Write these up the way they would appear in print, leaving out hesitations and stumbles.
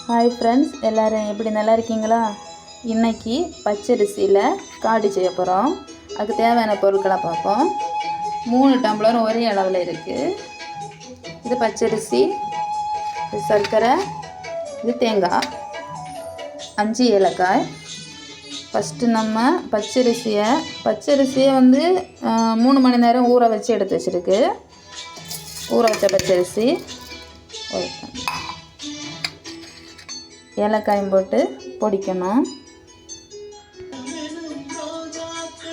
Hi friends, எல்லோரும் எப்படி நல்லா இருக்கீங்களா? இன்றைக்கி பச்சரிசியில் காடி செய்ய போகிறோம். அதுக்கு தேவையான பொருட்களை பார்ப்போம். 3 டம்ளர் ஒரே அளவில் இருக்குது. இது பச்சரிசி, இது சர்க்கரை, இது தேங்காய், 5 ஏலக்காய். ஃபஸ்ட்டு நம்ம பச்சரிசியை வந்து 3 மணி நேரம் ஊற வச்சு எடுத்து வச்சுருக்கு. ஊற வச்ச பச்சரிசி ஏலக்காயும் போட்டு பொடிக்கணும்.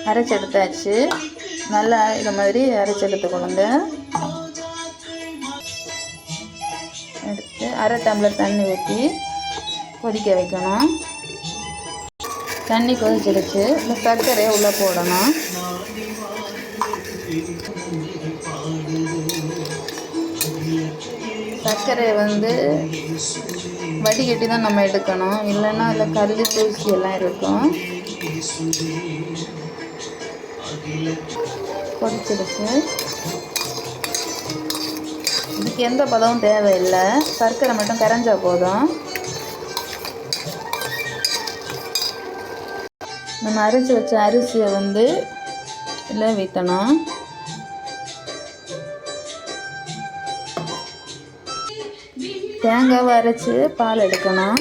அரைச்சி எடுத்தாச்சு. நல்லா இது மாதிரி அரைச்சி எடுத்துக்கொள்ளுங்க. எடுத்து 1/2 டம்ளர் தண்ணி ஊற்றி கொதிக்க வைக்கணும். தண்ணி கொதிச்சிடுச்சு. இந்த சர்க்கரையை உள்ளே போடணும். சர்க்கரையை வந்து வடிகட்டி தான் நம்ம எடுக்கணும், இல்லைன்னா அதில் கல் தூசி எல்லாம் இருக்கும். கொதிச்சிடுச்சு. இதுக்கு எந்த பதமும் தேவையில்லை, சர்க்கரை மட்டும் கரைஞ்சா போதும். நம்ம அரைச்சி வச்ச அரிசியை வந்து இதில் ஊற்றணும். தேங்காவை அரைச்சி பால் எடுக்கணும்.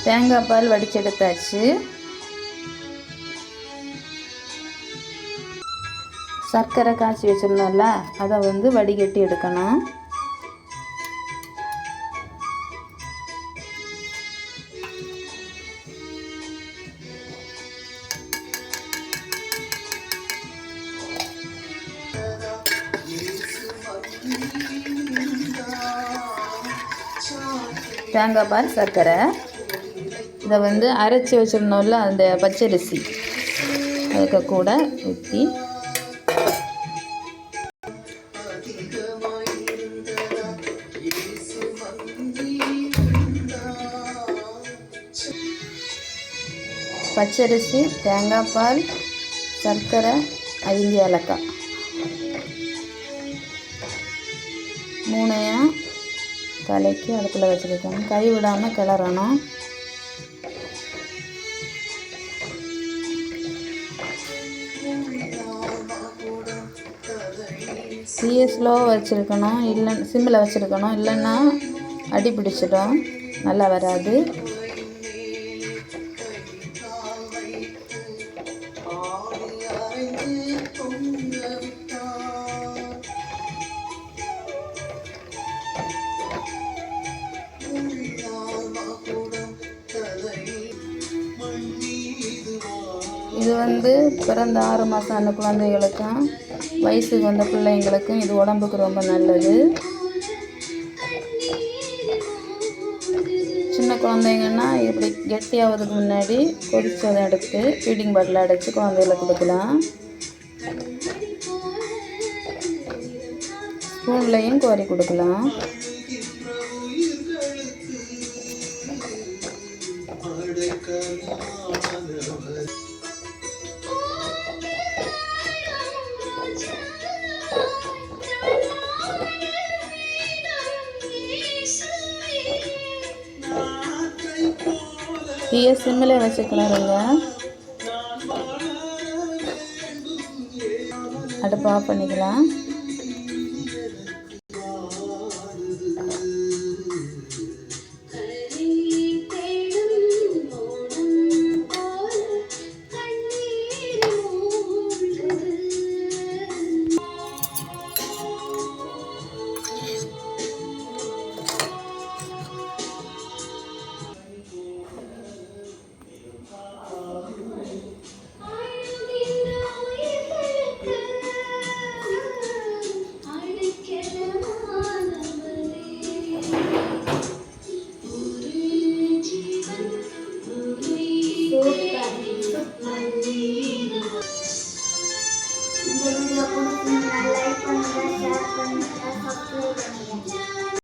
தேங்காய் பால் வடித்து எடுத்தாச்சு. சர்க்கரை காய்ச்சி வச்சுருந்தோம்ல, அதை வந்து வடிகட்டி எடுக்கணும். தேங்காய் பால், சர்க்கரை, இதை வந்து அரைச்சி வச்சுருந்தோம்ல அந்த பச்சரிசி, அதுக்கு கூட ஊற்றி பச்சரிசி, தேங்காய் பால், சர்க்கரை, 5 ஏலக்காய், 3 கலக்கி அடுப்பில் வச்சுருக்கணும். கை விடாமல் கிளறணும். தீயை ஸ்லோவாக வச்சுருக்கணும், இல்லை சிம்மில் வச்சுருக்கணும், இல்லைன்னா அடி பிடிச்சிடும், நல்லா வராது. இது வந்து பிறந்த 6 மாதம் அந்த குழந்தைகளுக்கும் வயசுக்கு வந்த பிள்ளைங்களுக்கும் இது உடம்புக்கு ரொம்ப நல்லது. சின்ன குழந்தைங்கன்னா இப்படி கெட்டியாகிறதுக்கு முன்னாடி கொதிச்சதை எடுத்து ஃபீடிங் பாட்டில் அடைச்சி குழந்தைகளுக்கு கொடுக்கலாம். ஸ்பூன்லையும் கோரி கொடுக்கலாம். தீயை சிம்மில் வச்சுக்கலாருங்க. அடுப்பு ஆஃப் பண்ணிக்கலாம். இந்த வீடியோ பிடிச்சிருந்தா லைக் பண்ணுங்க, ஷேர் பண்ணுங்க, சப்ஸ்கிரைப் பண்ணுங்க.